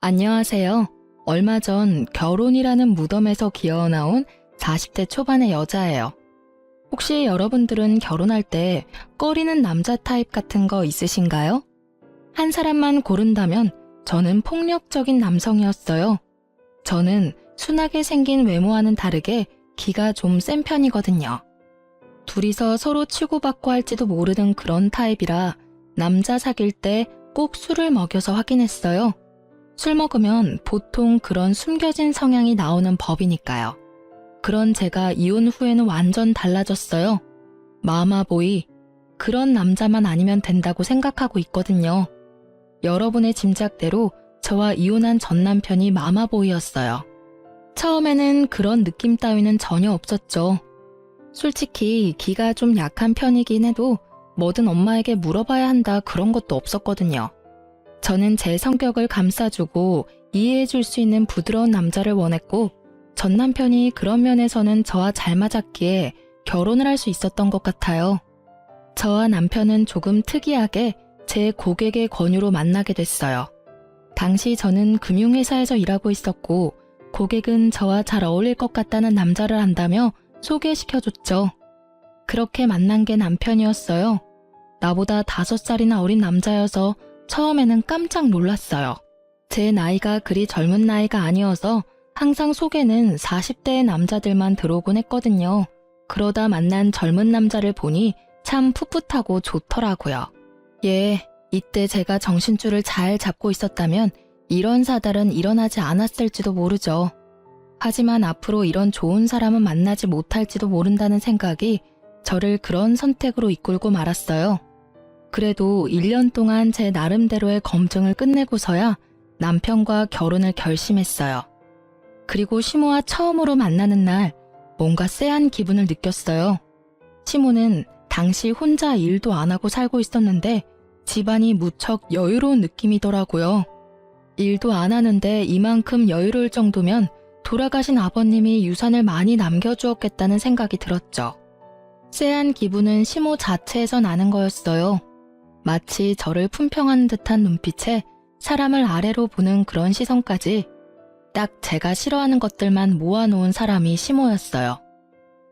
안녕하세요. 얼마 전 결혼이라는 무덤에서 기어나온 40대 초반의 여자예요. 혹시 여러분들은 결혼할 때 꺼리는 남자 타입 같은 거 있으신가요? 한 사람만 고른다면 저는 폭력적인 남성이었어요. 저는 순하게 생긴 외모와는 다르게 기가 좀 센 편이거든요. 둘이서 서로 치고받고 할지도 모르는 그런 타입이라 남자 사귈 때 꼭 술을 먹여서 확인했어요. 술 먹으면 보통 그런 숨겨진 성향이 나오는 법이니까요. 그런 제가 이혼 후에는 완전 달라졌어요. 마마보이, 그런 남자만 아니면 된다고 생각하고 있거든요. 여러분의 짐작대로 저와 이혼한 전 남편이 마마보이였어요. 처음에는 그런 느낌 따위는 전혀 없었죠. 솔직히 기가 좀 약한 편이긴 해도 뭐든 엄마에게 물어봐야 한다 그런 것도 없었거든요. 저는 제 성격을 감싸주고 이해해줄 수 있는 부드러운 남자를 원했고 전 남편이 그런 면에서는 저와 잘 맞았기에 결혼을 할 수 있었던 것 같아요. 저와 남편은 조금 특이하게 제 고객의 권유로 만나게 됐어요. 당시 저는 금융회사에서 일하고 있었고 고객은 저와 잘 어울릴 것 같다는 남자를 안다며 소개시켜줬죠. 그렇게 만난 게 남편이었어요. 나보다 5살이나 어린 남자여서 처음에는 깜짝 놀랐어요. 제 나이가 그리 젊은 나이가 아니어서 항상 소개는 40대의 남자들만 들어오곤 했거든요. 그러다 만난 젊은 남자를 보니 참 풋풋하고 좋더라고요. 이때 제가 정신줄을 잘 잡고 있었다면 이런 사달은 일어나지 않았을지도 모르죠. 하지만 앞으로 이런 좋은 사람은 만나지 못할지도 모른다는 생각이 저를 그런 선택으로 이끌고 말았어요. 그래도 1년 동안 제 나름대로의 검증을 끝내고서야 남편과 결혼을 결심했어요. 그리고 시모와 처음으로 만나는 날 뭔가 쎄한 기분을 느꼈어요. 시모는 당시 혼자 일도 안 하고 살고 있었는데 집안이 무척 여유로운 느낌이더라고요. 일도 안 하는데 이만큼 여유로울 정도면 돌아가신 아버님이 유산을 많이 남겨주었겠다는 생각이 들었죠. 쎄한 기분은 시모 자체에서 나는 거였어요. 마치 저를 품평하는 듯한 눈빛에 사람을 아래로 보는 그런 시선까지 딱 제가 싫어하는 것들만 모아놓은 사람이 시모였어요.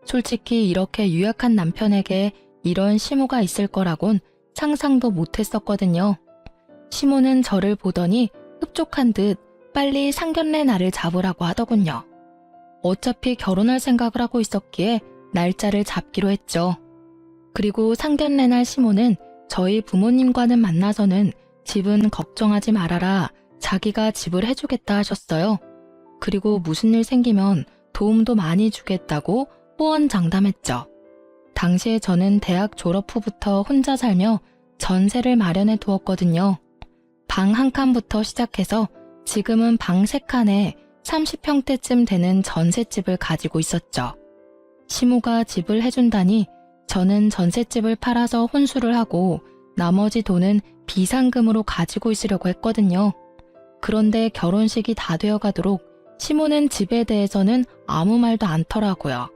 솔직히 이렇게 유약한 남편에게 이런 시모가 있을 거라곤 상상도 못했었거든요. 시모는 저를 보더니 흡족한 듯 빨리 상견례 날을 잡으라고 하더군요. 어차피 결혼할 생각을 하고 있었기에 날짜를 잡기로 했죠. 그리고 상견례 날 시모는 저희 부모님과는 만나서는 집은 걱정하지 말아라, 자기가 집을 해주겠다 하셨어요. 그리고 무슨 일 생기면 도움도 많이 주겠다고 호언장담했죠. 당시에 저는 대학 졸업 후부터 혼자 살며 전세를 마련해 두었거든요. 방 한 칸부터 시작해서 지금은 방 3칸에 30평대쯤 되는 전셋집을 가지고 있었죠. 시모가 집을 해준다니 저는 전셋집을 팔아서 혼수를 하고 나머지 돈은 비상금으로 가지고 있으려고 했거든요. 그런데 결혼식이 다 되어가도록 시모는 집에 대해서는 아무 말도 않더라고요.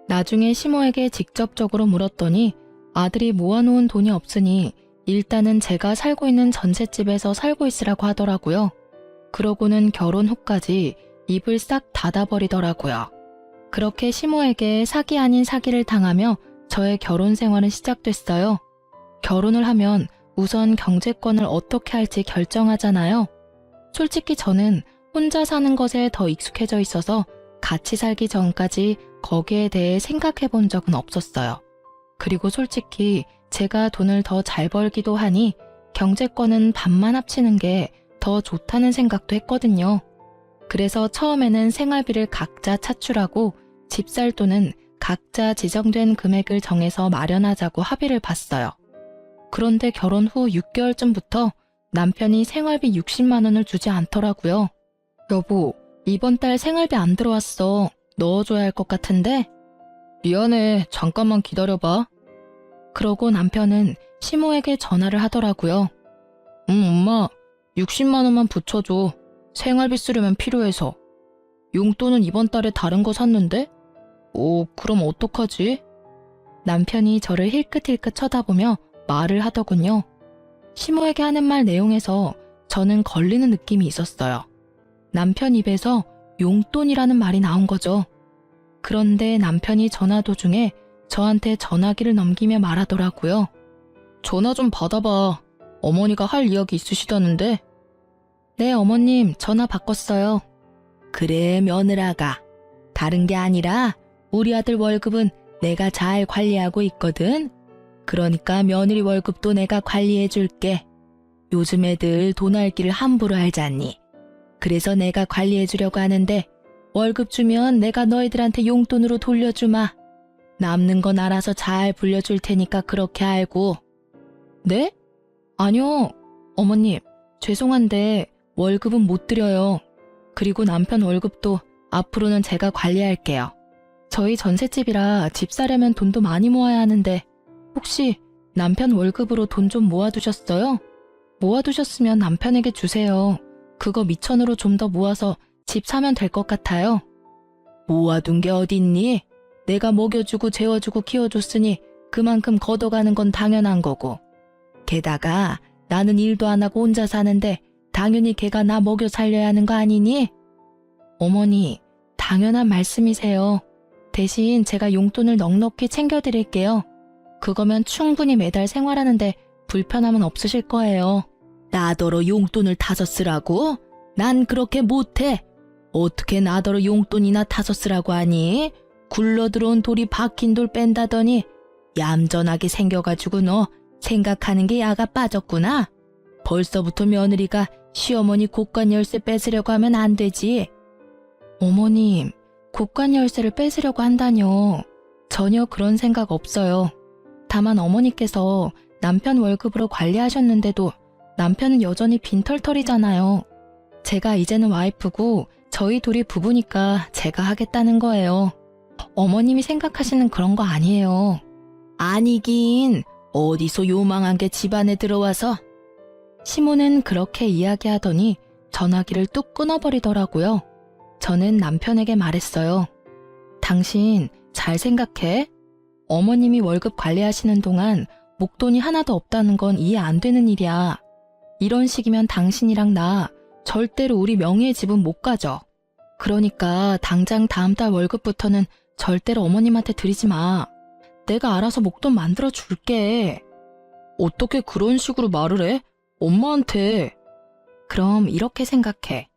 나중에 시모에게 직접적으로 물었더니 아들이 모아놓은 돈이 없으니 일단은 제가 살고 있는 전셋집에서 살고 있으라고 하더라고요. 그러고는 결혼 후까지 입을 싹 닫아버리더라고요. 그렇게 시모에게 사기 아닌 사기를 당하며 저의 결혼 생활은 시작됐어요. 결혼을 하면 우선 경제권을 어떻게 할지 결정하잖아요. 솔직히 저는 혼자 사는 것에 더 익숙해져 있어서 같이 살기 전까지 거기에 대해 생각해 본 적은 없었어요. 그리고 솔직히 제가 돈을 더 잘 벌기도 하니 경제권은 반만 합치는 게 더 좋다는 생각도 했거든요. 그래서 처음에는 생활비를 각자 차출하고 집 살 돈은 각자 지정된 금액을 정해서 마련하자고 합의를 봤어요. 그런데 결혼 후 6개월쯤부터 남편이 생활비 60만 원을 주지 않더라고요. 여보, 이번 달 생활비 안 들어왔어. 넣어줘야 할 것 같은데? 미안해, 잠깐만 기다려봐. 그러고 남편은 시모에게 전화를 하더라고요. 엄마, 60만 원만 붙여줘. 생활비 쓰려면 필요해서. 용돈은 이번 달에 다른 거 샀는데? 그럼 어떡하지? 남편이 저를 힐끗힐끗 쳐다보며 말을 하더군요. 시모에게 하는 말 내용에서 저는 걸리는 느낌이 있었어요. 남편 입에서 용돈이라는 말이 나온 거죠. 그런데 남편이 전화 도중에 저한테 전화기를 넘기며 말하더라고요. 전화 좀 받아봐. 어머니가 할 이야기 있으시다는데. 네, 어머님, 전화 바꿨어요. 그래, 며느라가. 다른 게 아니라 우리 아들 월급은 내가 잘 관리하고 있거든. 그러니까 며느리 월급도 내가 관리해 줄게. 요즘 애들 돈 알기를 함부로 알잖니. 그래서 내가 관리해 주려고 하는데 월급 주면 내가 너희들한테 용돈으로 돌려주마. 남는 건 알아서 잘 불려줄 테니까 그렇게 알고. 네? 아니요. 어머님, 죄송한데 월급은 못 드려요. 그리고 남편 월급도 앞으로는 제가 관리할게요. 저희 전셋집이라 집 사려면 돈도 많이 모아야 하는데 혹시 남편 월급으로 돈 좀 모아두셨어요? 모아두셨으면 남편에게 주세요. 그거 미천으로 좀 더 모아서 집 사면 될 것 같아요. 모아둔 게 어딨니? 내가 먹여주고 재워주고 키워줬으니 그만큼 걷어가는 건 당연한 거고. 게다가 나는 일도 안 하고 혼자 사는데 당연히 걔가 나 먹여 살려야 하는 거 아니니? 어머니, 당연한 말씀이세요. 대신 제가 용돈을 넉넉히 챙겨드릴게요. 그거면 충분히 매달 생활하는데 불편함은 없으실 거예요. 나더러 용돈을 타서 쓰라고? 난 그렇게 못해. 어떻게 나더러 용돈이나 타서 쓰라고 하니? 굴러들어온 돌이 박힌 돌 뺀다더니 얌전하게 생겨가지고 너 생각하는 게 야가 빠졌구나. 벌써부터 며느리가 시어머니 곳간 열쇠 뺏으려고 하면 안 되지. 어머님, 곳간 열쇠를 뺏으려고 한다뇨. 전혀 그런 생각 없어요. 다만 어머니께서 남편 월급으로 관리하셨는데도 남편은 여전히 빈털털이잖아요. 제가 이제는 와이프고 저희 둘이 부부니까 제가 하겠다는 거예요. 어머님이 생각하시는 그런 거 아니에요. 아니긴 어디서 요망한 게 집안에 들어와서. 시모는 그렇게 이야기하더니 전화기를 뚝 끊어버리더라고요. 저는 남편에게 말했어요. 당신 잘 생각해. 어머님이 월급 관리하시는 동안 목돈이 하나도 없다는 건 이해 안 되는 일이야. 이런 식이면 당신이랑 나 절대로 우리 명의의 집은 못 가져. 그러니까 당장 다음 달 월급부터는 절대로 어머님한테 드리지 마. 내가 알아서 목돈 만들어 줄게. 어떻게 그런 식으로 말을 해? 엄마한테. 그럼 이렇게 생각해.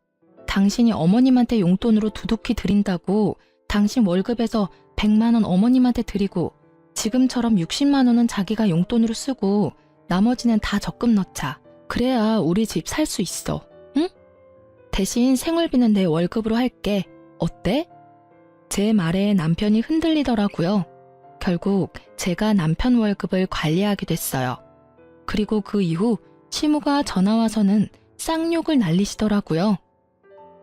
당신이 어머님한테 용돈으로 두둑히 드린다고 당신 월급에서 100만 원 어머님한테 드리고 지금처럼 60만 원은 자기가 용돈으로 쓰고 나머지는 다 적금 넣자. 그래야 우리 집 살 수 있어. 응? 대신 생활비는 내 월급으로 할게. 어때? 제 말에 남편이 흔들리더라고요. 결국 제가 남편 월급을 관리하게 됐어요. 그리고 그 이후 시모가 전화와서는 쌍욕을 날리시더라고요.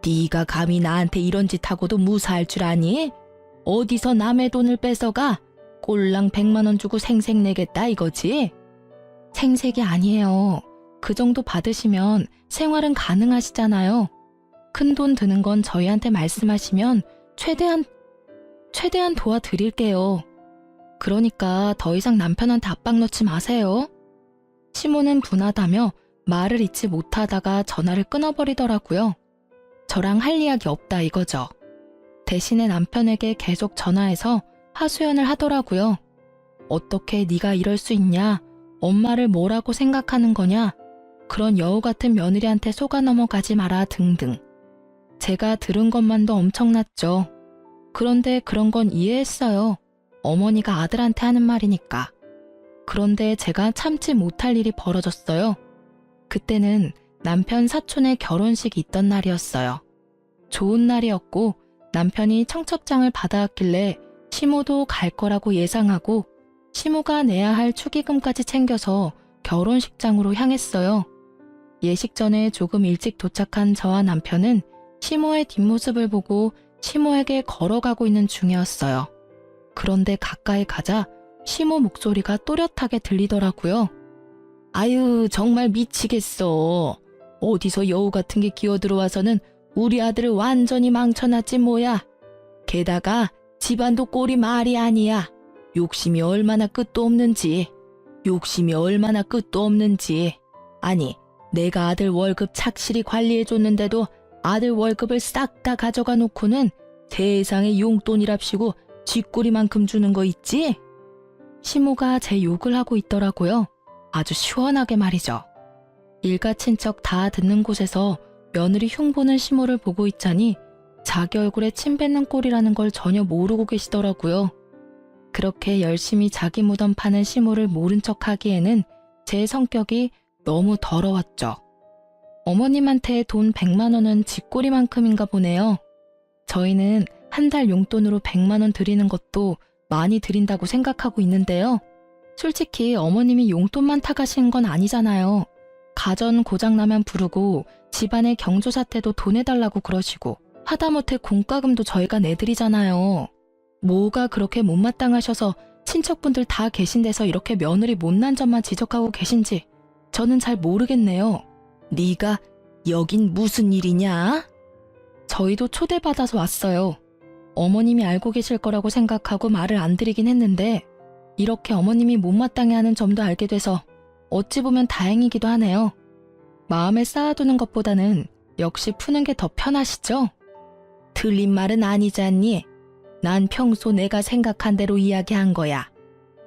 네가 감히 나한테 이런 짓 하고도 무사할 줄 아니? 어디서 남의 돈을 뺏어가? 꼴랑 100만 원 주고 생색 내겠다 이거지? 생색이 아니에요. 그 정도 받으시면 생활은 가능하시잖아요. 큰 돈 드는 건 저희한테 말씀하시면 최대한 도와드릴게요. 그러니까 더 이상 남편한테 압박 넣지 마세요. 시모는 분하다며 말을 잇지 못하다가 전화를 끊어버리더라고요. 저랑 할 이야기 없다 이거죠. 대신에 남편에게 계속 전화해서 하소연을 하더라고요. 어떻게 네가 이럴 수 있냐? 엄마를 뭐라고 생각하는 거냐? 그런 여우 같은 며느리한테 속아 넘어가지 마라 등등. 제가 들은 것만도 엄청났죠. 그런데 그런 건 이해했어요. 어머니가 아들한테 하는 말이니까. 그런데 제가 참지 못할 일이 벌어졌어요. 그때는 남편 사촌의 결혼식이 있던 날이었어요. 좋은 날이었고 남편이 청첩장을 받아왔길래 시모도 갈 거라고 예상하고 시모가 내야 할 축의금까지 챙겨서 결혼식장으로 향했어요. 예식 전에 조금 일찍 도착한 저와 남편은 시모의 뒷모습을 보고 시모에게 걸어가고 있는 중이었어요. 그런데 가까이 가자 시모 목소리가 또렷하게 들리더라고요. 아유, 정말 미치겠어. 어디서 여우 같은 게 기어들어와서는 우리 아들을 완전히 망쳐놨지 뭐야. 게다가 집안도 꼴이 말이 아니야. 욕심이 얼마나 끝도 없는지. 아니, 내가 아들 월급 착실히 관리해줬는데도 아들 월급을 싹 다 가져가 놓고는 세상에 용돈이랍시고 쥐꼬리만큼 주는 거 있지? 시모가 제 욕을 하고 있더라고요. 아주 시원하게 말이죠. 일가 친척 다 듣는 곳에서 며느리 흉보는 시모를 보고 있자니 자기 얼굴에 침 뱉는 꼴이라는 걸 전혀 모르고 계시더라고요. 그렇게 열심히 자기 무덤 파는 시모를 모른 척하기에는 제 성격이 너무 더러웠죠. 어머님한테 돈 100만 원은 쥐꼬리만큼인가 보네요. 저희는 한 달 용돈으로 100만 원 드리는 것도 많이 드린다고 생각하고 있는데요. 솔직히 어머님이 용돈만 타가신 건 아니잖아요. 가전 고장나면 부르고 집안의 경조사태도 돈 내달라고 그러시고 하다못해 공과금도 저희가 내드리잖아요. 뭐가 그렇게 못마땅하셔서 친척분들 다 계신 데서 이렇게 며느리 못난 점만 지적하고 계신지 저는 잘 모르겠네요. 네가 여긴 무슨 일이냐? 저희도 초대받아서 왔어요. 어머님이 알고 계실 거라고 생각하고 말을 안 드리긴 했는데 이렇게 어머님이 못마땅해하는 점도 알게 돼서 어찌 보면 다행이기도 하네요. 마음에 쌓아두는 것보다는 역시 푸는 게 더 편하시죠? 틀린 말은 아니잖니? 난 평소 내가 생각한 대로 이야기한 거야.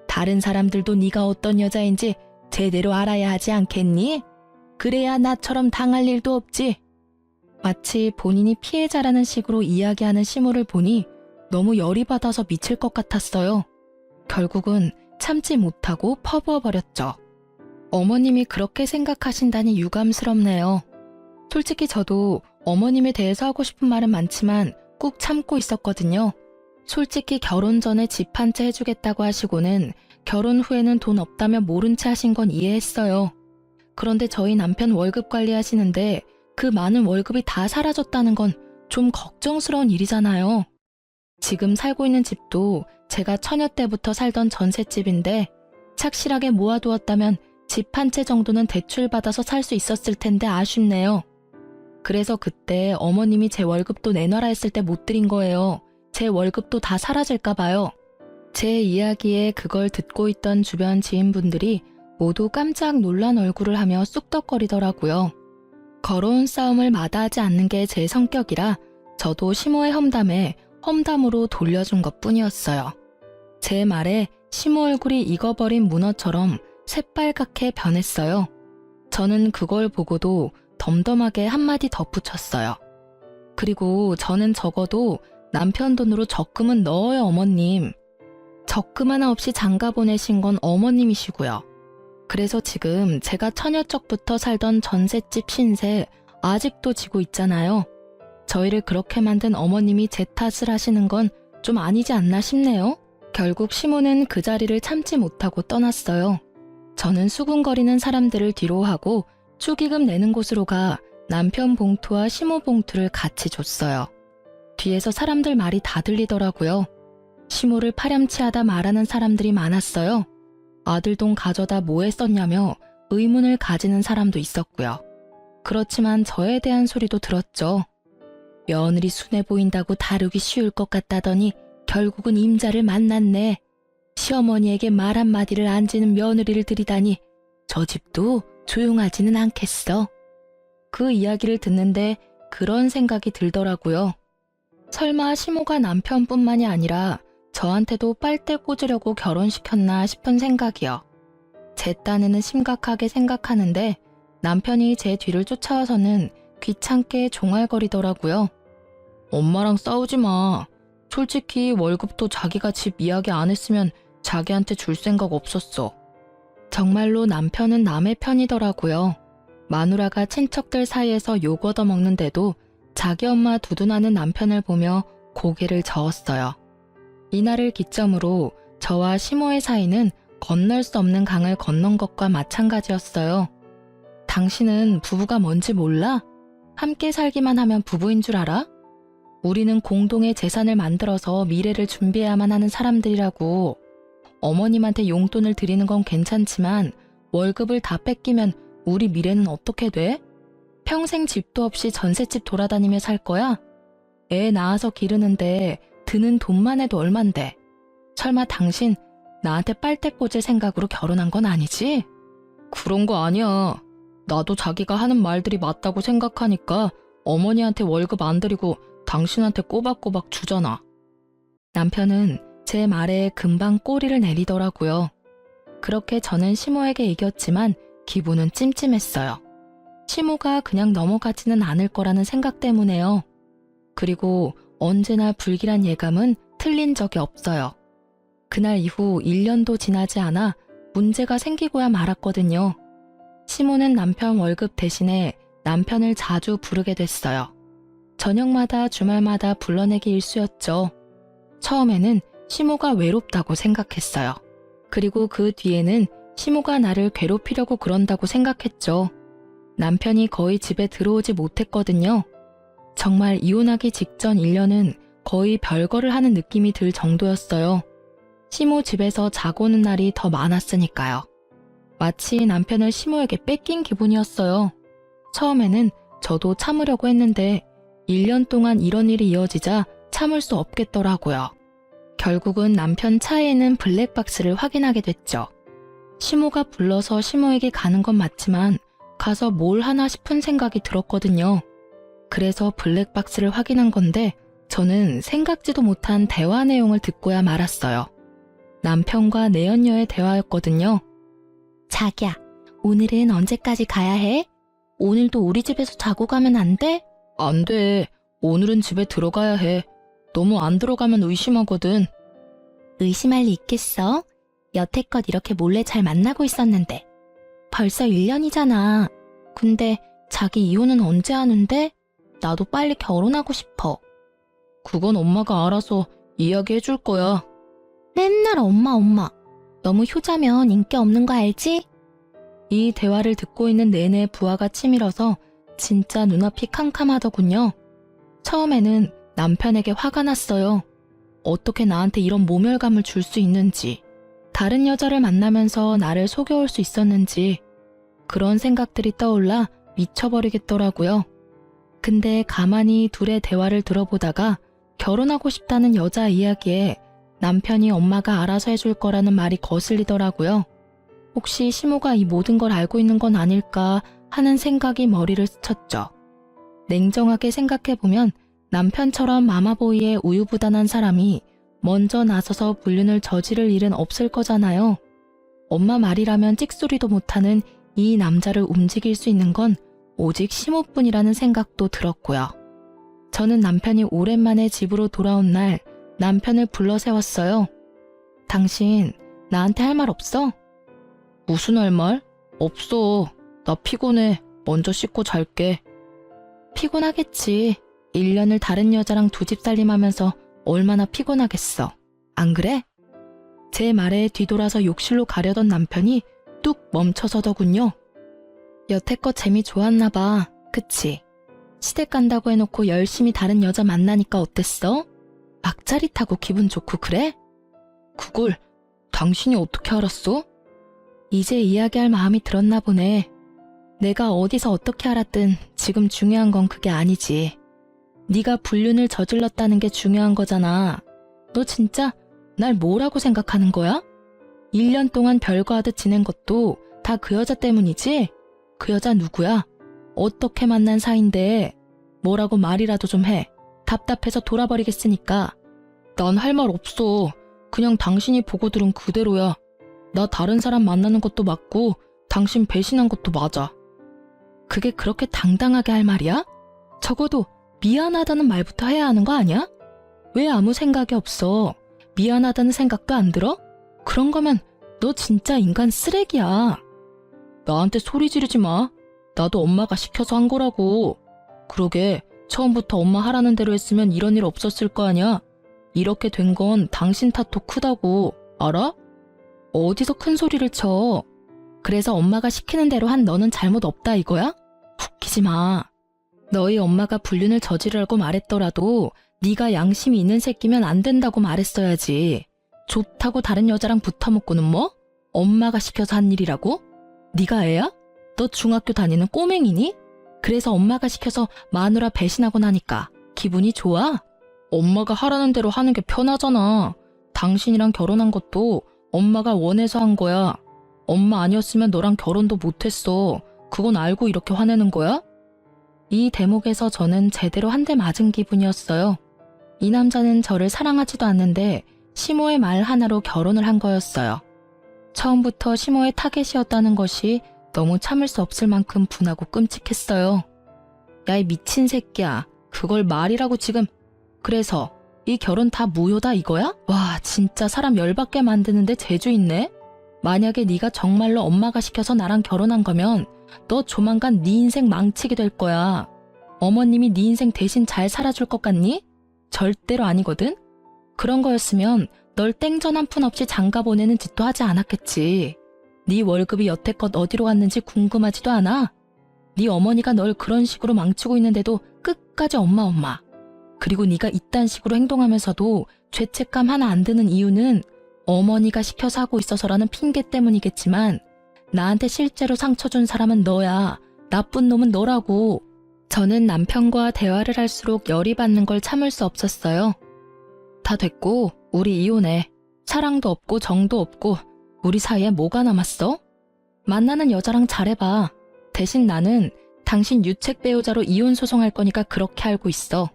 다른 사람들도 네가 어떤 여자인지 제대로 알아야 하지 않겠니? 그래야 나처럼 당할 일도 없지. 마치 본인이 피해자라는 식으로 이야기하는 시모를 보니 너무 열이 받아서 미칠 것 같았어요. 결국은 참지 못하고 퍼부어버렸죠. 어머님이 그렇게 생각하신다니 유감스럽네요. 솔직히 저도 어머님에 대해서 하고 싶은 말은 많지만 꾹 참고 있었거든요. 솔직히 결혼 전에 집 한 채 해주겠다고 하시고는 결혼 후에는 돈 없다며 모른 채 하신 건 이해했어요. 그런데 저희 남편 월급 관리하시는데 그 많은 월급이 다 사라졌다는 건 좀 걱정스러운 일이잖아요. 지금 살고 있는 집도 제가 처녀 때부터 살던 전셋집인데 착실하게 모아두었다면 집 한 채 정도는 대출받아서 살 수 있었을 텐데 아쉽네요. 그래서 그때 어머님이 제 월급도 내놔라 했을 때 못 드린 거예요. 제 월급도 다 사라질까 봐요. 제 이야기에 그걸 듣고 있던 주변 지인분들이 모두 깜짝 놀란 얼굴을 하며 쑥덕거리더라고요. 걸어온 싸움을 마다하지 않는 게 제 성격이라 저도 시모의 험담에 험담으로 돌려준 것뿐이었어요. 제 말에 시모 얼굴이 익어버린 문어처럼 새빨갛게 변했어요. 저는 그걸 보고도 덤덤하게 한마디 덧붙였어요. 그리고 저는 적어도 남편 돈으로 적금은 넣어요, 어머님. 적금 하나 없이 장가 보내신 건 어머님이시고요. 그래서 지금 제가 처녀적부터 살던 전셋집 신세 아직도 지고 있잖아요. 저희를 그렇게 만든 어머님이 제 탓을 하시는 건 좀 아니지 않나 싶네요. 결국 시모는 그 자리를 참지 못하고 떠났어요. 저는 수군거리는 사람들을 뒤로하고 축의금 내는 곳으로 가 남편 봉투와 시모 봉투를 같이 줬어요. 뒤에서 사람들 말이 다 들리더라고요. 시모를 파렴치하다 말하는 사람들이 많았어요. 아들 돈 가져다 뭐에 썼냐며 의문을 가지는 사람도 있었고요. 그렇지만 저에 대한 소리도 들었죠. 며느리 순해 보인다고 다루기 쉬울 것 같다더니 결국은 임자를 만났네. 시어머니에게 말 한마디를 안 지는 며느리를 들이다니 저 집도 조용하지는 않겠어. 그 이야기를 듣는데 그런 생각이 들더라고요. 설마 시모가 남편뿐만이 아니라 저한테도 빨대 꽂으려고 결혼시켰나 싶은 생각이요. 제 딴에는 심각하게 생각하는데 남편이 제 뒤를 쫓아와서는 귀찮게 종알거리더라고요. 엄마랑 싸우지 마. 솔직히 월급도 자기가 집 이야기 안 했으면 자기한테 줄 생각 없었어. 정말로 남편은 남의 편이더라고요. 마누라가 친척들 사이에서 욕 얻어먹는데도 자기 엄마 두둔하는 남편을 보며 고개를 저었어요. 이날을 기점으로 저와 시모의 사이는 건널 수 없는 강을 건넌 것과 마찬가지였어요. 당신은 부부가 뭔지 몰라? 함께 살기만 하면 부부인 줄 알아? 우리는 공동의 재산을 만들어서 미래를 준비해야만 하는 사람들이라고. 어머님한테 용돈을 드리는 건 괜찮지만 월급을 다 뺏기면 우리 미래는 어떻게 돼? 평생 집도 없이 전셋집 돌아다니며 살 거야? 애 낳아서 기르는데 드는 돈만 해도 얼만데. 설마 당신 나한테 빨대 꽂을 생각으로 결혼한 건 아니지? 그런 거 아니야. 나도 자기가 하는 말들이 맞다고 생각하니까 어머니한테 월급 안 드리고 당신한테 꼬박꼬박 주잖아. 남편은 제 말에 금방 꼬리를 내리더라고요. 그렇게 저는 시모에게 이겼지만 기분은 찜찜했어요. 시모가 그냥 넘어가지는 않을 거라는 생각 때문에요. 그리고 언제나 불길한 예감은 틀린 적이 없어요. 그날 이후 1년도 지나지 않아 문제가 생기고야 말았거든요. 시모는 남편 월급 대신에 남편을 자주 부르게 됐어요. 저녁마다 주말마다 불러내기 일쑤였죠. 처음에는 시모가 외롭다고 생각했어요. 그리고 그 뒤에는 시모가 나를 괴롭히려고 그런다고 생각했죠. 남편이 거의 집에 들어오지 못했거든요. 정말 이혼하기 직전 1년은 거의 별거를 하는 느낌이 들 정도였어요. 시모 집에서 자고 오는 날이 더 많았으니까요. 마치 남편을 시모에게 뺏긴 기분이었어요. 처음에는 저도 참으려고 했는데 1년 동안 이런 일이 이어지자 참을 수 없겠더라고요. 결국은 남편 차에 있는 블랙박스를 확인하게 됐죠. 시모가 불러서 시모에게 가는 건 맞지만 가서 뭘 하나 싶은 생각이 들었거든요. 그래서 블랙박스를 확인한 건데 저는 생각지도 못한 대화 내용을 듣고야 말았어요. 남편과 내연녀의 대화였거든요. 자기야, 오늘은 언제까지 가야 해? 오늘도 우리 집에서 자고 가면 안 돼? 안 돼. 오늘은 집에 들어가야 해. 너무 안 들어가면 의심하거든. 의심할 리 있겠어? 여태껏 이렇게 몰래 잘 만나고 있었는데. 벌써 1년이잖아. 근데 자기 이혼은 언제 하는데? 나도 빨리 결혼하고 싶어. 그건 엄마가 알아서 이야기해 줄 거야. 맨날 엄마. 너무 효자면 인기 없는 거 알지? 이 대화를 듣고 있는 내내 부하가 치밀어서 진짜 눈앞이 캄캄하더군요. 처음에는 남편에게 화가 났어요. 어떻게 나한테 이런 모멸감을 줄 수 있는지, 다른 여자를 만나면서 나를 속여올 수 있었는지, 그런 생각들이 떠올라 미쳐버리겠더라고요. 근데 가만히 둘의 대화를 들어보다가 결혼하고 싶다는 여자 이야기에 남편이 엄마가 알아서 해줄 거라는 말이 거슬리더라고요. 혹시 시모가 이 모든 걸 알고 있는 건 아닐까 하는 생각이 머리를 스쳤죠. 냉정하게 생각해보면 남편처럼 마마보이에 우유부단한 사람이 먼저 나서서 불륜을 저지를 일은 없을 거잖아요. 엄마 말이라면 찍소리도 못하는 이 남자를 움직일 수 있는 건 오직 시모뿐이라는 생각도 들었고요. 저는 남편이 오랜만에 집으로 돌아온 날 남편을 불러 세웠어요. 당신 나한테 할 말 없어? 무슨 할 말? 없어. 나 피곤해. 먼저 씻고 잘게. 피곤하겠지. 1년을 다른 여자랑 두 집 살림하면서 얼마나 피곤하겠어. 안 그래? 제 말에 뒤돌아서 욕실로 가려던 남편이 뚝 멈춰서더군요. 여태껏 재미 좋았나 봐. 그치? 시댁 간다고 해놓고 열심히 다른 여자 만나니까 어땠어? 막 짜릿하고 기분 좋고 그래? 그걸 당신이 어떻게 알았어? 이제 이야기할 마음이 들었나 보네. 내가 어디서 어떻게 알았든 지금 중요한 건 그게 아니지. 네가 불륜을 저질렀다는 게 중요한 거잖아. 너 진짜 날 뭐라고 생각하는 거야? 1년 동안 별거 하듯 지낸 것도 다 그 여자 때문이지? 그 여자 누구야? 어떻게 만난 사이인데 뭐라고 말이라도 좀 해. 답답해서 돌아버리겠으니까. 난 할 말 없어. 그냥 당신이 보고 들은 그대로야. 나 다른 사람 만나는 것도 맞고 당신 배신한 것도 맞아. 그게 그렇게 당당하게 할 말이야? 적어도 미안하다는 말부터 해야 하는 거 아니야? 왜 아무 생각이 없어? 미안하다는 생각도 안 들어? 그런 거면 너 진짜 인간 쓰레기야. 나한테 소리 지르지 마. 나도 엄마가 시켜서 한 거라고. 그러게 처음부터 엄마 하라는 대로 했으면 이런 일 없었을 거 아니야. 이렇게 된 건 당신 탓도 크다고. 알아? 어디서 큰 소리를 쳐. 그래서 엄마가 시키는 대로 한 너는 잘못 없다 이거야? 웃기지 마. 너희 엄마가 불륜을 저지르라고 말했더라도 네가 양심이 있는 새끼면 안 된다고 말했어야지. 좋다고 다른 여자랑 붙어먹고는 뭐? 엄마가 시켜서 한 일이라고? 네가 애야? 너 중학교 다니는 꼬맹이니? 그래서 엄마가 시켜서 마누라 배신하고 나니까 기분이 좋아? 엄마가 하라는 대로 하는 게 편하잖아. 당신이랑 결혼한 것도 엄마가 원해서 한 거야. 엄마 아니었으면 너랑 결혼도 못했어. 그건 알고 이렇게 화내는 거야? 이 대목에서 저는 제대로 한 대 맞은 기분이었어요. 이 남자는 저를 사랑하지도 않는데 시모의 말 하나로 결혼을 한 거였어요. 처음부터 시모의 타겟이었다는 것이 너무 참을 수 없을 만큼 분하고 끔찍했어요. 야, 이 미친 새끼야. 그걸 말이라고 지금. 그래서 이 결혼 다 무효다 이거야? 와, 진짜 사람 열받게 만드는데 재주 있네? 만약에 네가 정말로 엄마가 시켜서 나랑 결혼한 거면 너 조만간 네 인생 망치게 될 거야. 어머님이 네 인생 대신 잘 살아줄 것 같니? 절대로 아니거든? 그런 거였으면 널 땡전 한 푼 없이 장가 보내는 짓도 하지 않았겠지. 네 월급이 여태껏 어디로 갔는지 궁금하지도 않아? 네 어머니가 널 그런 식으로 망치고 있는데도 끝까지 엄마. 그리고 네가 이딴 식으로 행동하면서도 죄책감 하나 안 드는 이유는 어머니가 시켜서 하고 있어서라는 핑계 때문이겠지만 나한테 실제로 상처 준 사람은 너야. 나쁜 놈은 너라고. 저는 남편과 대화를 할수록 열이 받는 걸 참을 수 없었어요. 다 됐고 우리 이혼해. 사랑도 없고 정도 없고 우리 사이에 뭐가 남았어? 만나는 여자랑 잘해봐. 대신 나는 당신 유책 배우자로 이혼 소송할 거니까 그렇게 알고 있어.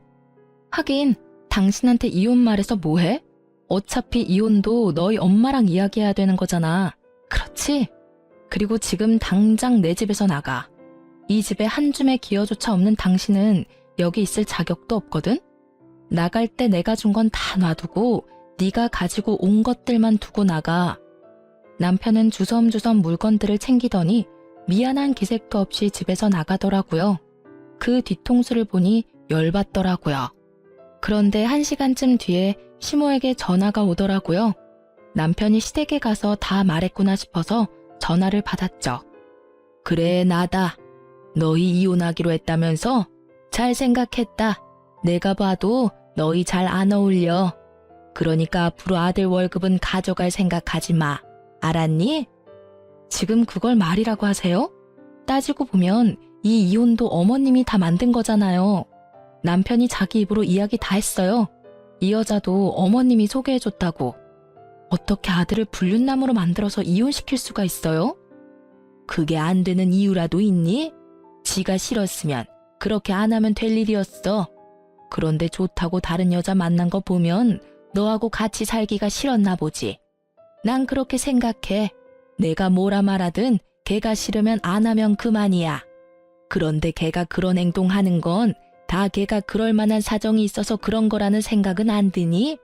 하긴 당신한테 이혼 말해서 뭐해? 어차피 이혼도 너희 엄마랑 이야기해야 되는 거잖아. 그렇지? 그리고 지금 당장 내 집에서 나가. 이 집에 한 줌의 기여조차 없는 당신은 여기 있을 자격도 없거든? 나갈 때 내가 준 건 다 놔두고 네가 가지고 온 것들만 두고 나가. 남편은 주섬주섬 물건들을 챙기더니 미안한 기색도 없이 집에서 나가더라고요. 그 뒤통수를 보니 열받더라고요. 그런데 1시간쯤 뒤에 시모에게 전화가 오더라고요. 남편이 시댁에 가서 다 말했구나 싶어서 전화를 받았죠. 그래, 나다. 너희 이혼하기로 했다면서? 잘 생각했다. 내가 봐도 너희 잘 안 어울려. 그러니까 앞으로 아들 월급은 가져갈 생각하지 마. 알았니? 지금 그걸 말이라고 하세요? 따지고 보면 이 이혼도 어머님이 다 만든 거잖아요. 남편이 자기 입으로 이야기 다 했어요. 이 여자도 어머님이 소개해줬다고. 어떻게 아들을 불륜남으로 만들어서 이혼시킬 수가 있어요? 그게 안 되는 이유라도 있니? 지가 싫었으면 그렇게 안 하면 될 일이었어. 그런데 좋다고 다른 여자 만난 거 보면 너하고 같이 살기가 싫었나 보지. 난 그렇게 생각해. 내가 뭐라 말하든 걔가 싫으면 안 하면 그만이야. 그런데 걔가 그런 행동하는 건 다 걔가 그럴 만한 사정이 있어서 그런 거라는 생각은 안 드니?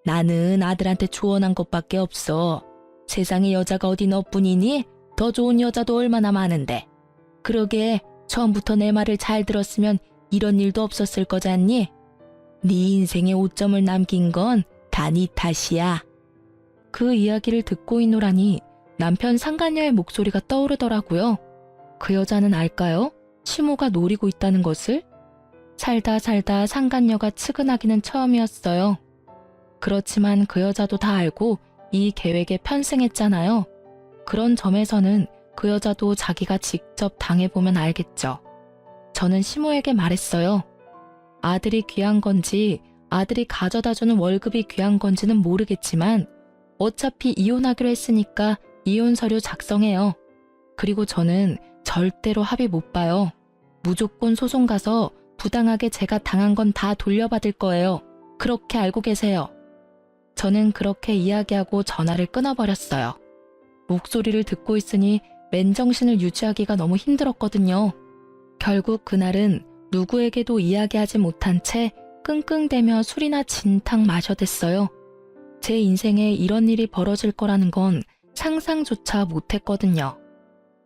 나는 아들한테 조언한 것밖에 없어. 세상에 여자가 어디 너뿐이니? 더 좋은 여자도 얼마나 많은데. 그러게 처음부터 내 말을 잘 들었으면 이런 일도 없었을 거잖니? 네 인생에 오점을 남긴 건 다 네 탓이야. 그 이야기를 듣고 있노라니 남편 상간녀의 목소리가 떠오르더라고요. 그 여자는 알까요? 시모가 노리고 있다는 것을? 살다 상간녀가 측은하기는 처음이었어요. 그렇지만 그 여자도 다 알고 이 계획에 편승했잖아요. 그런 점에서는 그 여자도 자기가 직접 당해보면 알겠죠. 저는 시모에게 말했어요. 아들이 귀한 건지 아들이 가져다주는 월급이 귀한 건지는 모르겠지만 어차피 이혼하기로 했으니까 이혼 서류 작성해요. 그리고 저는 절대로 합의 못 봐요. 무조건 소송 가서 부당하게 제가 당한 건 다 돌려받을 거예요. 그렇게 알고 계세요. 저는 그렇게 이야기하고 전화를 끊어버렸어요. 목소리를 듣고 있으니 맨정신을 유지하기가 너무 힘들었거든요. 결국 그날은 누구에게도 이야기하지 못한 채 끙끙대며 술이나 진탕 마셔댔어요. 제 인생에 이런 일이 벌어질 거라는 건 상상조차 못했거든요.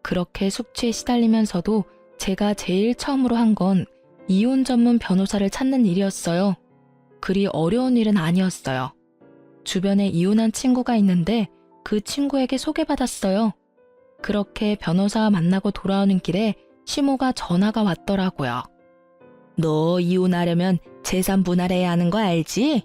그렇게 숙취에 시달리면서도 제가 제일 처음으로 한 건 이혼 전문 변호사를 찾는 일이었어요. 그리 어려운 일은 아니었어요. 주변에 이혼한 친구가 있는데 그 친구에게 소개받았어요. 그렇게 변호사 만나고 돌아오는 길에 시모가 전화가 왔더라고요. 너 이혼하려면 재산 분할해야 하는 거 알지?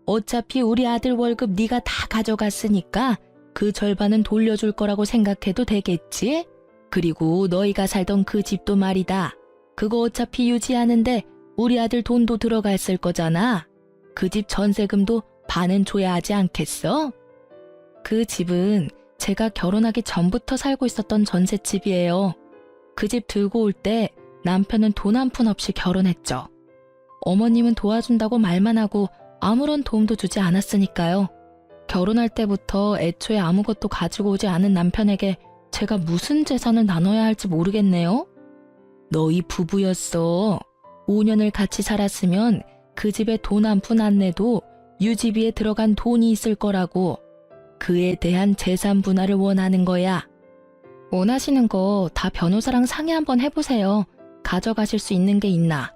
어차피 우리 아들 월급 네가 다 가져갔으니까 그 절반은 돌려줄 거라고 생각해도 되겠지? 그리고 너희가 살던 그 집도 말이다. 그거 어차피 유지하는데 우리 아들 돈도 들어갔을 거잖아. 그 집 전세금도 반은 줘야 하지 않겠어? 그 집은 제가 결혼하기 전부터 살고 있었던 전셋집이에요. 그 집 들고 올 때 남편은 돈 한 푼 없이 결혼했죠. 어머님은 도와준다고 말만 하고 아무런 도움도 주지 않았으니까요. 결혼할 때부터 애초에 아무것도 가지고 오지 않은 남편에게 제가 무슨 재산을 나눠야 할지 모르겠네요. 너희 부부였어. 5년을 같이 살았으면 그 집에 돈 한 푼 안 내도 유지비에 들어간 돈이 있을 거라고. 그에 대한 재산 분할을 원하는 거야. 원하시는 거 다 변호사랑 상의 한번 해보세요. 가져가실 수 있는 게 있나.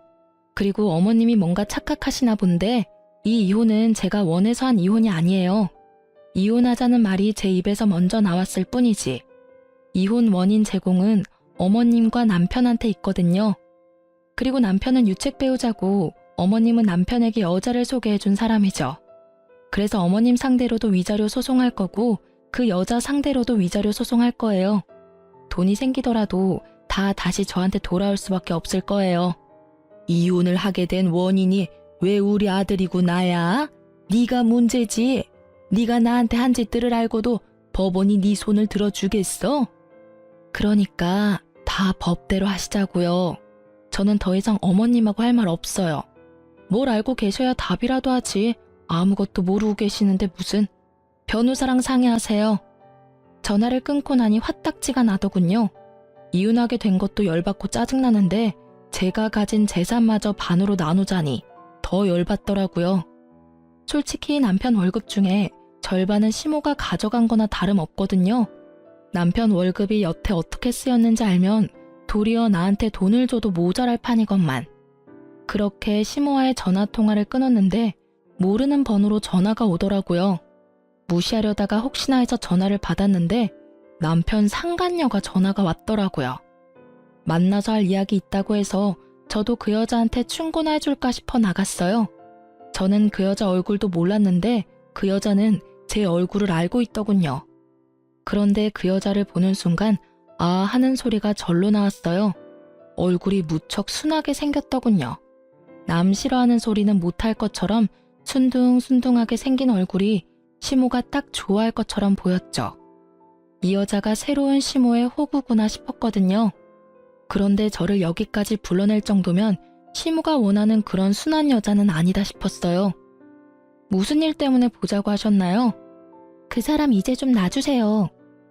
그리고 어머님이 뭔가 착각하시나 본데 이 이혼은 제가 원해서 한 이혼이 아니에요. 이혼하자는 말이 제 입에서 먼저 나왔을 뿐이지. 이혼 원인 제공은 어머님과 남편한테 있거든요. 그리고 남편은 유책 배우자고 어머님은 남편에게 여자를 소개해준 사람이죠. 그래서 어머님 상대로도 위자료 소송할 거고 그 여자 상대로도 위자료 소송할 거예요. 돈이 생기더라도 다 다시 저한테 돌아올 수밖에 없을 거예요. 이혼을 하게 된 원인이 왜 우리 아들이고 나야? 네가 문제지. 네가 나한테 한 짓들을 알고도 법원이 네 손을 들어주겠어? 그러니까 다 법대로 하시자고요. 저는 더 이상 어머님하고 할 말 없어요. 뭘 알고 계셔야 답이라도 하지. 아무것도 모르고 계시는데 무슨. 변호사랑 상의하세요. 전화를 끊고 나니 화딱지가 나더군요. 이혼하게 된 것도 열받고 짜증나는데 제가 가진 재산마저 반으로 나누자니 더 열받더라고요. 솔직히 남편 월급 중에 절반은 시모가 가져간 거나 다름없거든요. 남편 월급이 여태 어떻게 쓰였는지 알면 도리어 나한테 돈을 줘도 모자랄 판이건만. 그렇게 시모와의 전화통화를 끊었는데 모르는 번호로 전화가 오더라고요. 무시하려다가 혹시나 해서 전화를 받았는데 남편 상간녀가 전화가 왔더라고요. 만나서 할 이야기 있다고 해서 저도 그 여자한테 충고나 해줄까 싶어 나갔어요. 저는 그 여자 얼굴도 몰랐는데 그 여자는 제 얼굴을 알고 있더군요. 그런데 그 여자를 보는 순간 아 하는 소리가 절로 나왔어요. 얼굴이 무척 순하게 생겼더군요. 남 싫어하는 소리는 못할 것처럼 순둥순둥하게 생긴 얼굴이 시모가 딱 좋아할 것처럼 보였죠. 이 여자가 새로운 시모의 호구구나 싶었거든요. 그런데 저를 여기까지 불러낼 정도면 시모가 원하는 그런 순한 여자는 아니다 싶었어요. 무슨 일 때문에 보자고 하셨나요? 그 사람 이제 좀 놔주세요.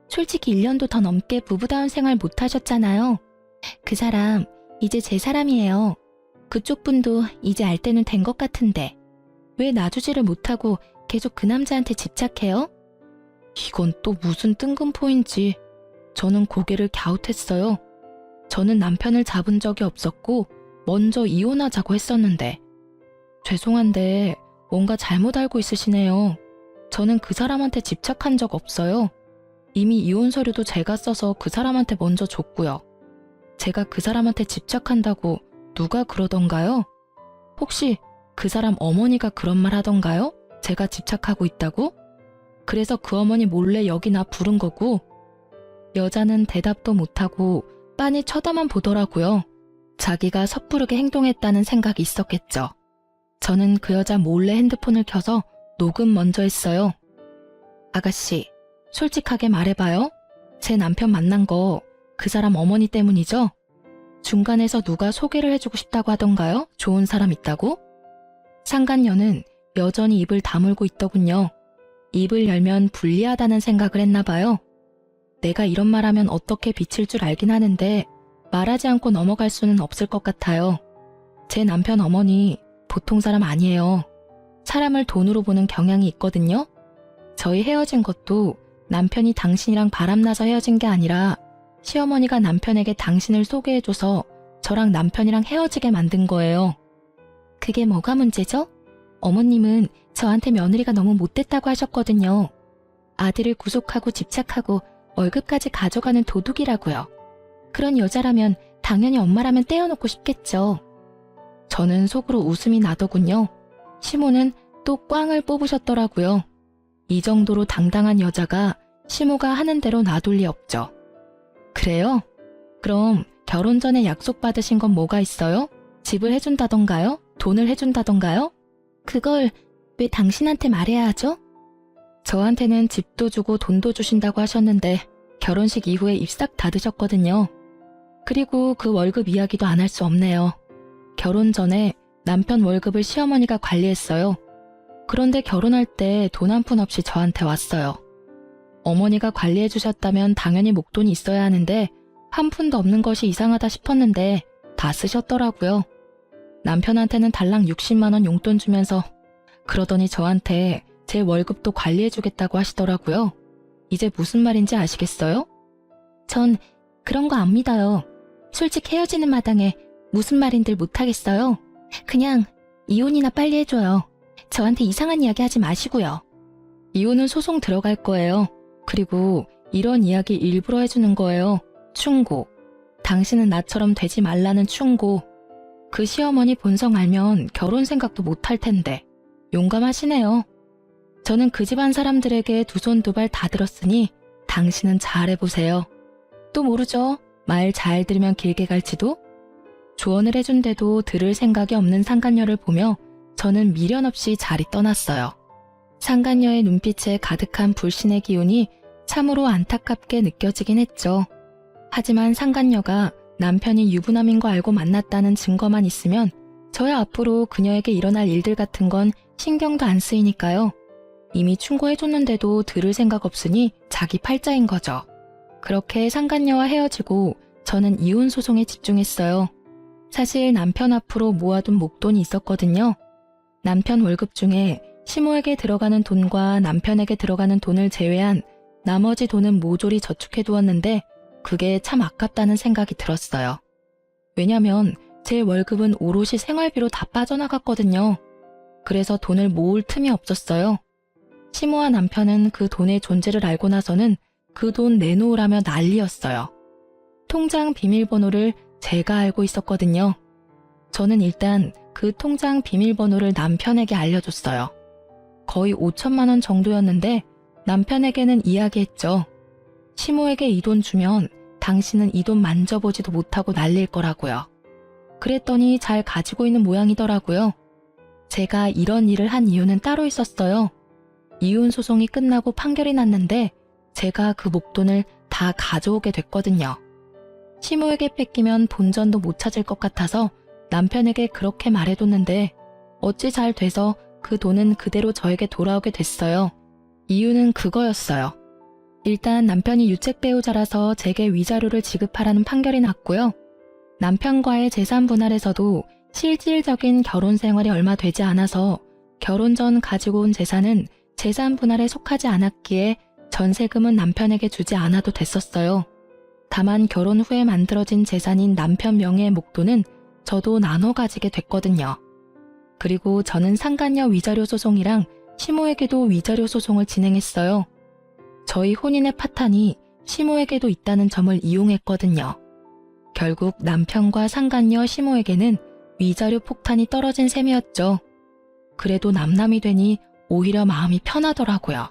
솔직히 1년도 더 넘게 부부다운 생활 못 하셨잖아요. 그 사람 이제 제 사람이에요. 그쪽 분도 이제 알 때는 된 것 같은데 왜 놔주지를 못하고 계속 그 남자한테 집착해요? 이건 또 무슨 뜬금포인지 저는 고개를 갸웃했어요. 저는 남편을 잡은 적이 없었고 먼저 이혼하자고 했었는데 죄송한데 뭔가 잘못 알고 있으시네요. 저는 그 사람한테 집착한 적 없어요. 이미 이혼 서류도 제가 써서 그 사람한테 먼저 줬고요. 제가 그 사람한테 집착한다고 누가 그러던가요? 혹시 그 사람 어머니가 그런 말 하던가요? 제가 집착하고 있다고? 그래서 그 어머니 몰래 여기 나 부른 거고. 여자는 대답도 못하고 빤히 쳐다만 보더라고요. 자기가 섣부르게 행동했다는 생각이 있었겠죠. 저는 그 여자 몰래 핸드폰을 켜서 녹음 먼저 했어요. 아가씨, 솔직하게 말해봐요. 제 남편 만난 거 그 사람 어머니 때문이죠? 중간에서 누가 소개를 해주고 싶다고 하던가요? 좋은 사람 있다고? 상간녀는 여전히 입을 다물고 있더군요. 입을 열면 불리하다는 생각을 했나 봐요. 내가 이런 말하면 어떻게 비칠 줄 알긴 하는데 말하지 않고 넘어갈 수는 없을 것 같아요. 제 남편 어머니 보통 사람 아니에요. 사람을 돈으로 보는 경향이 있거든요. 저희 헤어진 것도 남편이 당신이랑 바람나서 헤어진 게 아니라 시어머니가 남편에게 당신을 소개해줘서 저랑 남편이랑 헤어지게 만든 거예요. 그게 뭐가 문제죠? 어머님은 저한테 며느리가 너무 못됐다고 하셨거든요. 아들을 구속하고 집착하고 월급까지 가져가는 도둑이라고요. 그런 여자라면 당연히 엄마라면 떼어놓고 싶겠죠. 저는 속으로 웃음이 나더군요. 시모는 또 꽝을 뽑으셨더라고요. 이 정도로 당당한 여자가 시모가 하는 대로 놔둘 리 없죠. 그래요? 그럼 결혼 전에 약속받으신 건 뭐가 있어요? 집을 해준다던가요? 돈을 해준다던가요? 그걸 왜 당신한테 말해야 하죠? 저한테는 집도 주고 돈도 주신다고 하셨는데 결혼식 이후에 입 싹 닫으셨거든요. 그리고 그 월급 이야기도 안 할 수 없네요. 결혼 전에 남편 월급을 시어머니가 관리했어요. 그런데 결혼할 때 돈 한 푼 없이 저한테 왔어요. 어머니가 관리해 주셨다면 당연히 목돈이 있어야 하는데 한 푼도 없는 것이 이상하다 싶었는데 다 쓰셨더라고요. 남편한테는 달랑 60만 원 용돈 주면서 그러더니 저한테 제 월급도 관리해 주겠다고 하시더라고요. 이제 무슨 말인지 아시겠어요? 전 그런 거 안 믿어요. 솔직 헤어지는 마당에 무슨 말인들 못하겠어요. 그냥 이혼이나 빨리 해줘요. 저한테 이상한 이야기 하지 마시고요. 이혼은 소송 들어갈 거예요. 그리고 이런 이야기 일부러 해주는 거예요. 충고. 당신은 나처럼 되지 말라는 충고. 그 시어머니 본성 알면 결혼 생각도 못할 텐데. 용감하시네요. 저는 그 집안 사람들에게 두 손 두 발 다 들었으니 당신은 잘해보세요. 또 모르죠. 말 잘 들으면 길게 갈지도. 조언을 해준데도 들을 생각이 없는 상간녀를 보며 저는 미련 없이 자리 떠났어요. 상간녀의 눈빛에 가득한 불신의 기운이 참으로 안타깝게 느껴지긴 했죠. 하지만 상간녀가 남편이 유부남인 거 알고 만났다는 증거만 있으면 저야 앞으로 그녀에게 일어날 일들 같은 건 신경도 안 쓰이니까요. 이미 충고해줬는데도 들을 생각 없으니 자기 팔자인 거죠. 그렇게 상간녀와 헤어지고 저는 이혼 소송에 집중했어요. 사실 남편 앞으로 모아둔 목돈이 있었거든요. 남편 월급 중에 시모에게 들어가는 돈과 남편에게 들어가는 돈을 제외한 나머지 돈은 모조리 저축해두었는데 그게 참 아깝다는 생각이 들었어요. 왜냐면 제 월급은 오롯이 생활비로 다 빠져나갔거든요. 그래서 돈을 모을 틈이 없었어요. 시모와 남편은 그 돈의 존재를 알고 나서는 그 돈 내놓으라며 난리였어요. 통장 비밀번호를 제가 알고 있었거든요. 저는 일단 그 통장 비밀번호를 남편에게 알려줬어요. 거의 5천만 원 정도였는데 남편에게는 이야기했죠. 시모에게 이 돈 주면 당신은 이 돈 만져보지도 못하고 날릴 거라고요. 그랬더니 잘 가지고 있는 모양이더라고요. 제가 이런 일을 한 이유는 따로 있었어요. 이혼 소송이 끝나고 판결이 났는데 제가 그 목돈을 다 가져오게 됐거든요. 시모에게 뺏기면 본전도 못 찾을 것 같아서 남편에게 그렇게 말해뒀는데 어찌 잘 돼서 그 돈은 그대로 저에게 돌아오게 됐어요. 이유는 그거였어요. 일단 남편이 유책 배우자라서 제게 위자료를 지급하라는 판결이 났고요. 남편과의 재산 분할에서도 실질적인 결혼 생활이 얼마 되지 않아서 결혼 전 가지고 온 재산은 재산 분할에 속하지 않았기에 전세금은 남편에게 주지 않아도 됐었어요. 다만 결혼 후에 만들어진 재산인 남편 명의의 목돈은 저도 나눠 가지게 됐거든요. 그리고 저는 상간녀 위자료 소송이랑 시모에게도 위자료 소송을 진행했어요. 저희 혼인의 파탄이 시모에게도 있다는 점을 이용했거든요. 결국 남편과 상간녀 시모에게는 위자료 폭탄이 떨어진 셈이었죠. 그래도 남남이 되니 오히려 마음이 편하더라고요.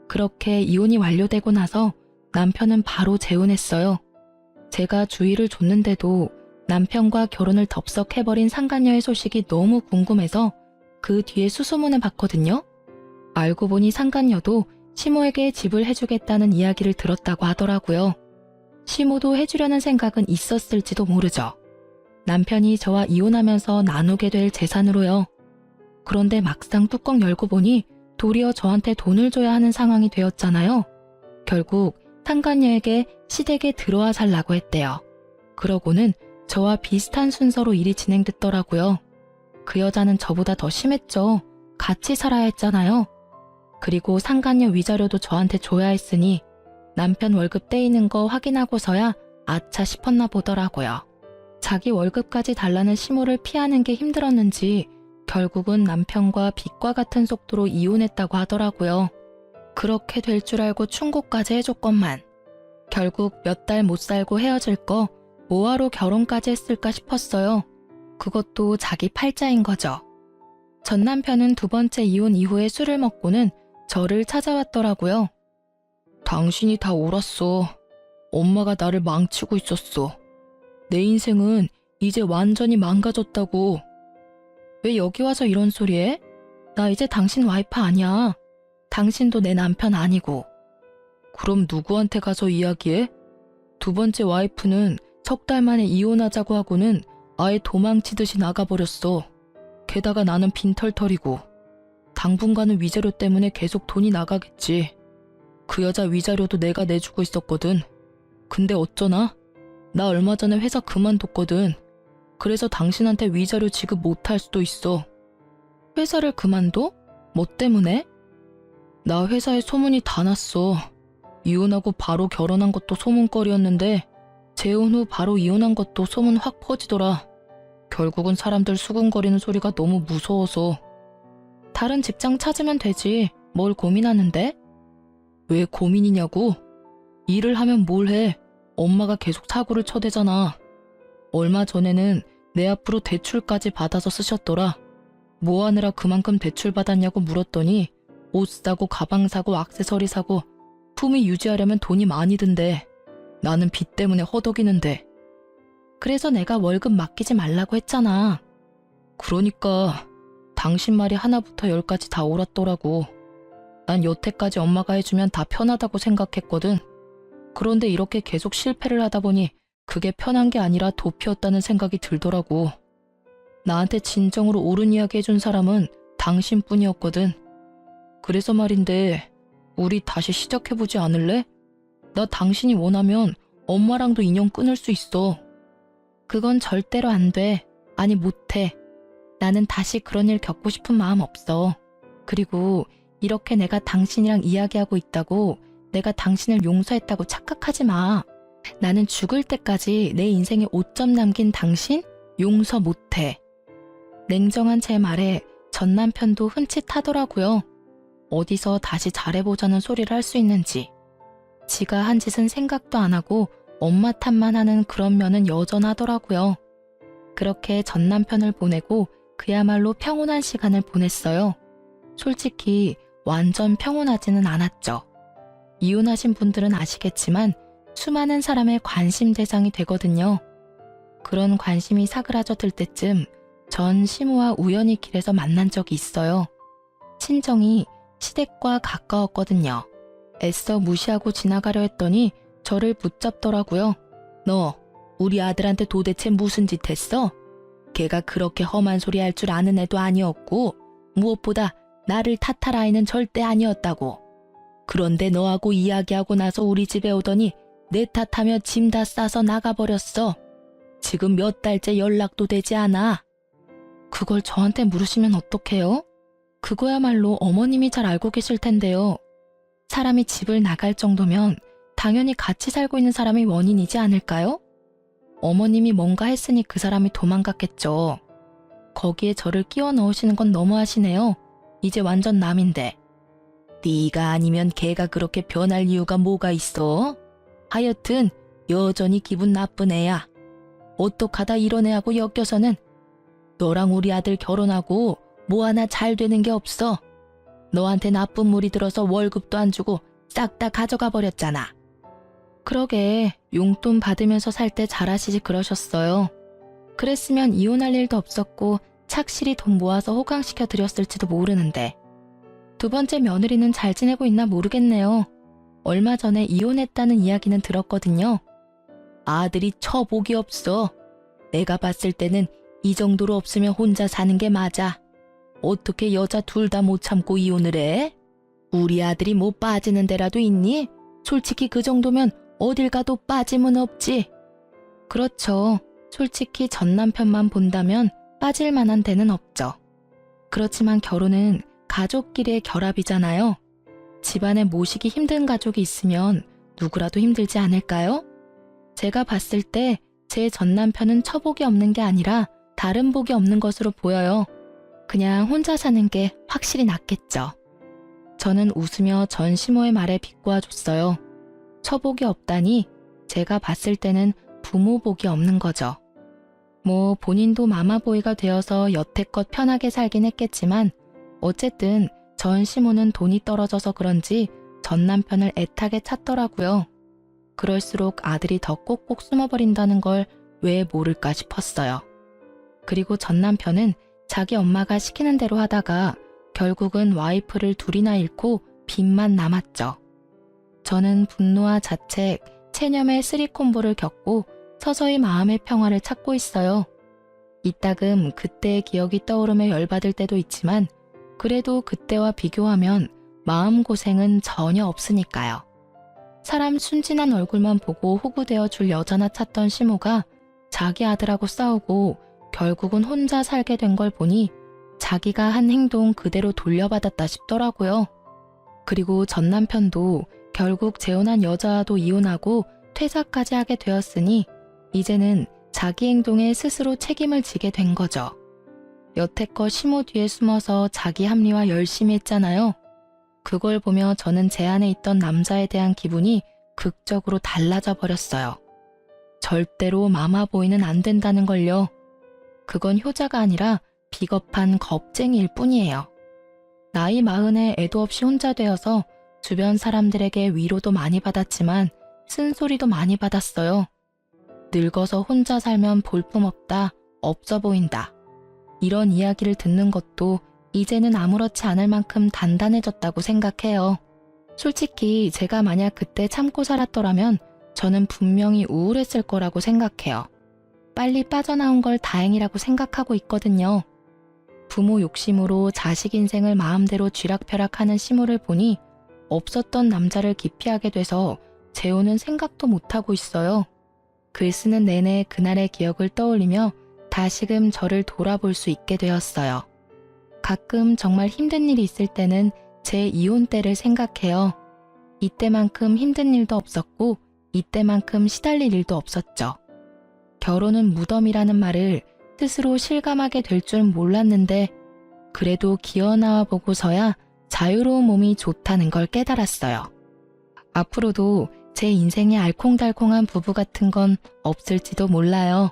그렇게 이혼이 완료되고 나서 남편은 바로 재혼했어요. 제가 주의를 줬는데도 남편과 결혼을 덥석해버린 상간녀의 소식이 너무 궁금해서 그 뒤에 수소문을 봤거든요. 알고 보니 상간녀도 시모에게 집을 해주겠다는 이야기를 들었다고 하더라고요. 시모도 해주려는 생각은 있었을지도 모르죠. 남편이 저와 이혼하면서 나누게 될 재산으로요. 그런데 막상 뚜껑 열고 보니 도리어 저한테 돈을 줘야 하는 상황이 되었잖아요. 결국 상간녀에게 시댁에 들어와 살라고 했대요. 그러고는 저와 비슷한 순서로 일이 진행됐더라고요. 그 여자는 저보다 더 심했죠. 같이 살아야 했잖아요. 그리고 상간녀 위자료도 저한테 줘야 했으니 남편 월급 떼이는 거 확인하고서야 아차 싶었나 보더라고요. 자기 월급까지 달라는 시모를 피하는 게 힘들었는지 결국은 남편과 빛과 같은 속도로 이혼했다고 하더라고요. 그렇게 될 줄 알고 충고까지 해줬건만 결국 몇 달 못 살고 헤어질 거 뭐하러 결혼까지 했을까 싶었어요. 그것도 자기 팔자인 거죠. 전 남편은 두 번째 이혼 이후에 술을 먹고는 저를 찾아왔더라고요. 당신이 다 옳았어. 엄마가 나를 망치고 있었어. 내 인생은 이제 완전히 망가졌다고. 왜 여기 와서 이런 소리 해? 나 이제 당신 와이프 아니야. 당신도 내 남편 아니고. 그럼 누구한테 가서 이야기해? 두 번째 와이프는 석 달 만에 이혼하자고 하고는 아예 도망치듯이 나가버렸어. 게다가 나는 빈털털이고 당분간은 위자료 때문에 계속 돈이 나가겠지. 그 여자 위자료도 내가 내주고 있었거든. 근데 어쩌나? 나 얼마 전에 회사 그만뒀거든. 그래서 당신한테 위자료 지급 못할 수도 있어. 회사를 그만둬? 뭐 때문에? 나 회사에 소문이 다 났어. 이혼하고 바로 결혼한 것도 소문거리였는데 재혼 후 바로 이혼한 것도 소문 확 퍼지더라. 결국은 사람들 수군거리는 소리가 너무 무서워서. 다른 직장 찾으면 되지. 뭘 고민하는데? 왜 고민이냐고? 일을 하면 뭘 해? 엄마가 계속 사고를 쳐대잖아. 얼마 전에는 내 앞으로 대출까지 받아서 쓰셨더라. 뭐 하느라 그만큼 대출 받았냐고 물었더니 옷 사고 가방 사고 액세서리 사고 품위 유지하려면 돈이 많이 든대. 나는 빚 때문에 허덕이는데. 그래서 내가 월급 맡기지 말라고 했잖아. 그러니까 당신 말이 하나부터 열까지 다 옳았더라고. 난 여태까지 엄마가 해주면 다 편하다고 생각했거든. 그런데 이렇게 계속 실패를 하다 보니 그게 편한 게 아니라 도피였다는 생각이 들더라고. 나한테 진정으로 옳은 이야기 해준 사람은 당신뿐이었거든. 그래서 말인데 우리 다시 시작해보지 않을래? 나 당신이 원하면 엄마랑도 인연 끊을 수 있어. 그건 절대로 안 돼. 아니 못해. 나는 다시 그런 일 겪고 싶은 마음 없어. 그리고 이렇게 내가 당신이랑 이야기하고 있다고 내가 당신을 용서했다고 착각하지 마. 나는 죽을 때까지 내 인생에 5점 남긴 당신 용서 못해. 냉정한 제 말에 전 남편도 흠칫하더라고요. 어디서 다시 잘해보자는 소리를 할 수 있는지. 지가 한 짓은 생각도 안 하고 엄마 탓만 하는 그런 면은 여전하더라고요. 그렇게 전 남편을 보내고 그야말로 평온한 시간을 보냈어요. 솔직히 완전 평온하지는 않았죠. 이혼하신 분들은 아시겠지만 수많은 사람의 관심 대상이 되거든요. 그런 관심이 사그라져 들 때쯤 전 시모와 우연히 길에서 만난 적이 있어요. 친정이 시댁과 가까웠거든요. 애써 무시하고 지나가려 했더니 저를 붙잡더라고요. 너 우리 아들한테 도대체 무슨 짓 했어? 걔가 그렇게 험한 소리 할 줄 아는 애도 아니었고 무엇보다 나를 탓할 아이는 절대 아니었다고. 그런데 너하고 이야기하고 나서 우리 집에 오더니 내 탓하며 짐 다 싸서 나가버렸어. 지금 몇 달째 연락도 되지 않아. 그걸 저한테 물으시면 어떡해요? 그거야말로 어머님이 잘 알고 계실 텐데요. 사람이 집을 나갈 정도면 당연히 같이 살고 있는 사람이 원인이지 않을까요? 어머님이 뭔가 했으니 그 사람이 도망갔겠죠. 거기에 저를 끼워 넣으시는 건 너무하시네요. 이제 완전 남인데. 네가 아니면 걔가 그렇게 변할 이유가 뭐가 있어? 하여튼 여전히 기분 나쁜 애야. 어떡하다 이런 애하고 엮여서는. 너랑 우리 아들 결혼하고 뭐 하나 잘 되는 게 없어. 너한테 나쁜 물이 들어서 월급도 안 주고 싹 다 가져가 버렸잖아. 그러게 용돈 받으면서 살 때 잘하시지 그러셨어요. 그랬으면 이혼할 일도 없었고 착실히 돈 모아서 호강시켜 드렸을지도 모르는데. 두 번째 며느리는 잘 지내고 있나 모르겠네요. 얼마 전에 이혼했다는 이야기는 들었거든요. 아들이 처복이 없어. 내가 봤을 때는 이 정도로 없으면 혼자 사는 게 맞아. 어떻게 여자 둘 다 못 참고 이혼을 해? 우리 아들이 뭐 빠지는 데라도 있니? 솔직히 그 정도면 어딜 가도 빠짐은 없지. 그렇죠. 솔직히 전 남편만 본다면 빠질 만한 데는 없죠. 그렇지만 결혼은 가족끼리의 결합이잖아요. 집안에 모시기 힘든 가족이 있으면 누구라도 힘들지 않을까요? 제가 봤을 때 제 전 남편은 처복이 없는 게 아니라 다른 복이 없는 것으로 보여요. 그냥 혼자 사는 게 확실히 낫겠죠. 저는 웃으며 전 시모의 말에 비꼬아줬어요. 처복이 없다니 제가 봤을 때는 부모 복이 없는 거죠. 뭐 본인도 마마보이가 되어서 여태껏 편하게 살긴 했겠지만 어쨌든 전 시모는 돈이 떨어져서 그런지 전 남편을 애타게 찾더라고요. 그럴수록 아들이 더 꼭꼭 숨어버린다는 걸 왜 모를까 싶었어요. 그리고 전 남편은 자기 엄마가 시키는 대로 하다가 결국은 와이프를 둘이나 잃고 빚만 남았죠. 저는 분노와 자책, 체념의 쓰리콤보를 겪고 서서히 마음의 평화를 찾고 있어요. 이따금 그때의 기억이 떠오르며 열받을 때도 있지만 그래도 그때와 비교하면 마음고생은 전혀 없으니까요. 사람 순진한 얼굴만 보고 호구되어 줄 여자나 찾던 시모가 자기 아들하고 싸우고 결국은 혼자 살게 된 걸 보니 자기가 한 행동 그대로 돌려받았다 싶더라고요. 그리고 전 남편도 결국 재혼한 여자와도 이혼하고 퇴사까지 하게 되었으니 이제는 자기 행동에 스스로 책임을 지게 된 거죠. 여태껏 시모 뒤에 숨어서 자기 합리화 열심히 했잖아요. 그걸 보며 저는 제 안에 있던 남자에 대한 기분이 극적으로 달라져 버렸어요. 절대로 마마보이는 안 된다는 걸요. 그건 효자가 아니라 비겁한 겁쟁이일 뿐이에요. 나이 40에 애도 없이 혼자 되어서 주변 사람들에게 위로도 많이 받았지만 쓴소리도 많이 받았어요. 늙어서 혼자 살면 볼품없다, 없어 보인다. 이런 이야기를 듣는 것도 이제는 아무렇지 않을 만큼 단단해졌다고 생각해요. 솔직히 제가 만약 그때 참고 살았더라면 저는 분명히 우울했을 거라고 생각해요. 빨리 빠져나온 걸 다행이라고 생각하고 있거든요. 부모 욕심으로 자식 인생을 마음대로 쥐락펴락하는 시모를 보니 없었던 남자를 기피하게 돼서 재혼은 생각도 못하고 있어요. 글 쓰는 내내 그날의 기억을 떠올리며 다시금 저를 돌아볼 수 있게 되었어요. 가끔 정말 힘든 일이 있을 때는 제 이혼 때를 생각해요. 이때만큼 힘든 일도 없었고 이때만큼 시달릴 일도 없었죠. 결혼은 무덤이라는 말을 스스로 실감하게 될 줄 몰랐는데 그래도 기어나와 보고서야 자유로운 몸이 좋다는 걸 깨달았어요. 앞으로도 제 인생에 알콩달콩한 부부 같은 건 없을지도 몰라요.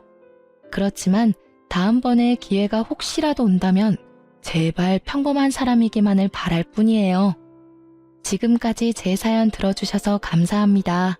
그렇지만 다음번에 기회가 혹시라도 온다면 제발 평범한 사람이기만을 바랄 뿐이에요. 지금까지 제 사연 들어주셔서 감사합니다.